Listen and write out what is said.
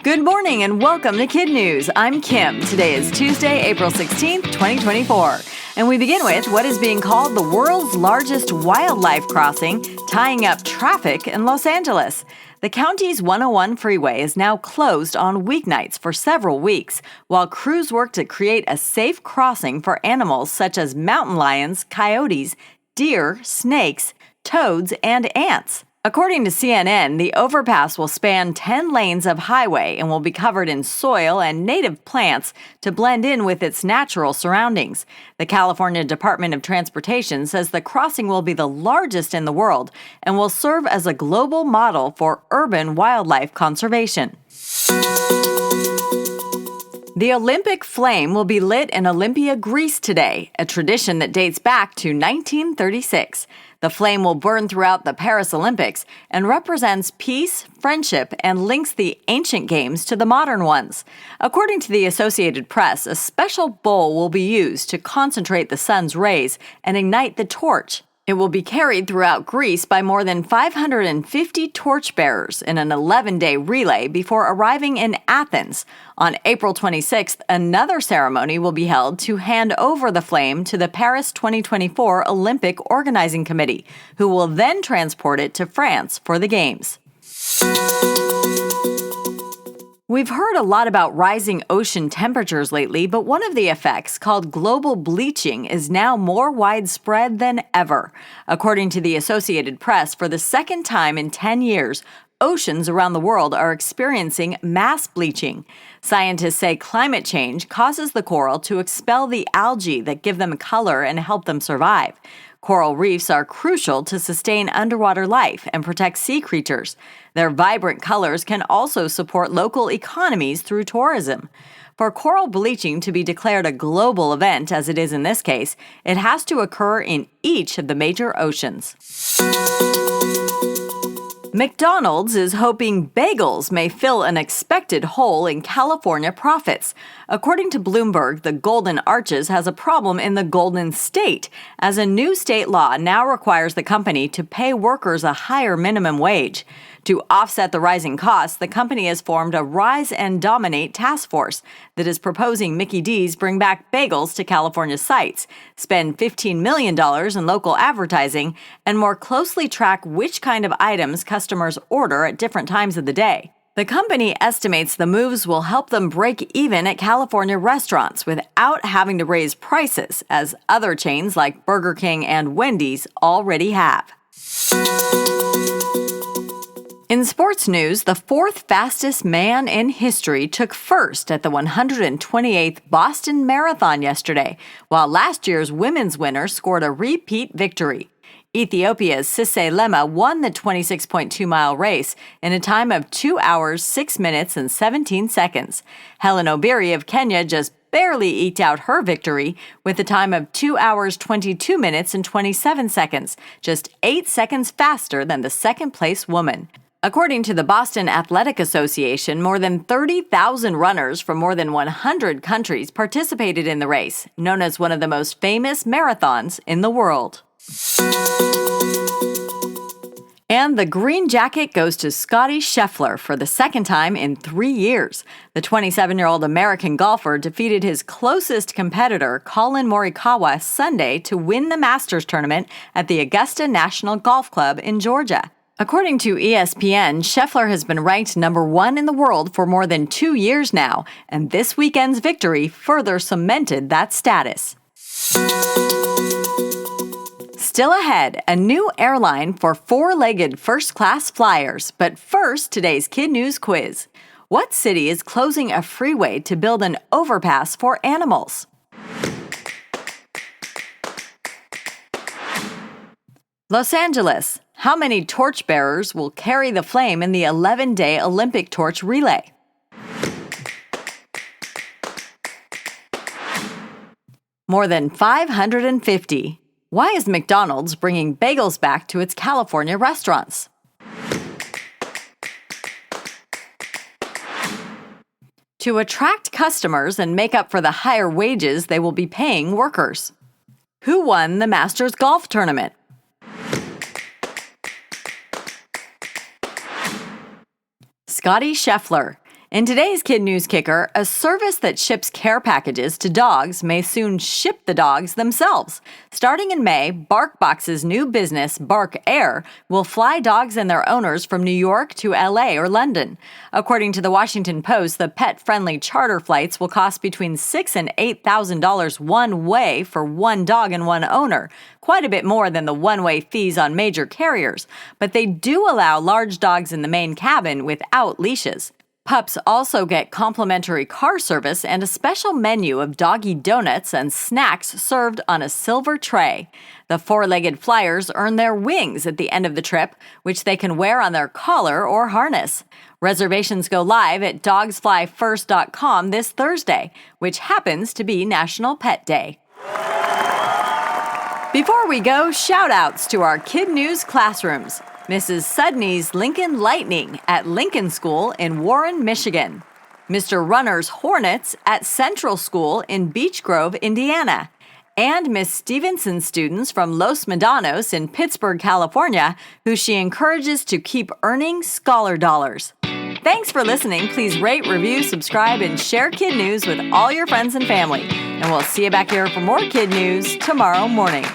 Good morning and welcome to KidNuz. I'm Kim. Today is Tuesday, April 16th, 2024. And we begin with what is being called the world's largest wildlife crossing, tying up traffic in Los Angeles. The county's 101 freeway is now closed on weeknights for several weeks, while crews work to create a safe crossing for animals such as mountain lions, coyotes, deer, snakes, toads, and ants. According to CNN, the overpass will span 10 lanes of highway and will be covered in soil and native plants to blend in with its natural surroundings. The California Department of Transportation says the crossing will be the largest in the world and will serve as a global model for urban wildlife conservation. The Olympic flame will be lit in Olympia, Greece today, a tradition that dates back to 1936. The flame will burn throughout the Paris Olympics and represents peace, friendship, and links the ancient games to the modern ones. According to the Associated Press, a special bowl will be used to concentrate the sun's rays and ignite the torch. It will be carried throughout Greece by more than 550 torchbearers in an 11-day relay before arriving in Athens. On April 26th, another ceremony will be held to hand over the flame to the Paris 2024 Olympic Organizing Committee, who will then transport it to France for the Games. We've heard a lot about rising ocean temperatures lately, but one of the effects, called global bleaching, is now more widespread than ever. According to the Associated Press, for the second time in 10 years, oceans around the world are experiencing mass bleaching. Scientists say climate change causes the coral to expel the algae that give them color and help them survive. Coral reefs are crucial to sustain underwater life and protect sea creatures. Their vibrant colors can also support local economies through tourism. For coral bleaching to be declared a global event, as it is in this case, it has to occur in each of the major oceans. McDonald's is hoping bagels may fill an expected hole in California profits. According to Bloomberg, the Golden Arches has a problem in the Golden State, as a new state law now requires the company to pay workers a higher minimum wage. To offset the rising costs, the company has formed a Rise and Dominate task force that is proposing Mickey D's bring back bagels to California sites, spend $15 million in local advertising, and more closely track which kind of items customers order at different times of the day. The company estimates the moves will help them break even at California restaurants without having to raise prices, as other chains like Burger King and Wendy's already have. In sports news, the fourth fastest man in history took first at the 128th Boston Marathon yesterday, while last year's women's winner scored a repeat victory. Ethiopia's Sise Lema won the 26.2-mile race in a time of 2 hours, 6 minutes, and 17 seconds. Helen Obiri of Kenya just barely eked out her victory with a time of 2 hours, 22 minutes, and 27 seconds, just 8 seconds faster than the second-place woman. According to the Boston Athletic Association, more than 30,000 runners from more than 100 countries participated in the race, known as one of the most famous marathons in the world. And the green jacket goes to Scottie Scheffler for the second time in 3 years. The 27-year-old American golfer defeated his closest competitor, Colin Morikawa, Sunday to win the Masters tournament at the Augusta National Golf Club in Georgia. According to ESPN, Scheffler has been ranked number 1 in the world for more than 2 years now, and this weekend's victory further cemented that status. Still ahead, a new airline for four-legged first-class flyers. But first, today's KidNuz quiz. What city is closing a freeway to build an overpass for animals? Los Angeles. How many torchbearers will carry the flame in the 11-day Olympic torch relay? More than 550. Why is McDonald's bringing bagels back to its California restaurants? To attract customers and make up for the higher wages they will be paying workers. Who won the Masters Golf Tournament? Scottie Scheffler. In today's Kid News Kicker, a service that ships care packages to dogs may soon ship the dogs themselves. Starting in May, BarkBox's new business, Bark Air, will fly dogs and their owners from New York to LA or London. According to the Washington Post, the pet-friendly charter flights will cost between $6,000 and $8,000 one way for one dog and one owner, quite a bit more than the one-way fees on major carriers. But they do allow large dogs in the main cabin without leashes. Pups also get complimentary car service and a special menu of doggy donuts and snacks served on a silver tray. The four-legged flyers earn their wings at the end of the trip, which they can wear on their collar or harness. Reservations go live at dogsflyfirst.com this Thursday, which happens to be National Pet Day. Before we go, shout-outs to our Kid News classrooms. Mrs. Sudney's Lincoln Lightning at Lincoln School in Warren, Michigan. Mr. Runner's Hornets at Central School in Beech Grove, Indiana. And Miss Stevenson's students from Los Medanos in Pittsburgh, California, who she encourages to keep earning scholar dollars. Thanks for listening. Please rate, review, subscribe, and share Kid News with all your friends and family. And we'll see you back here for more Kid News tomorrow morning.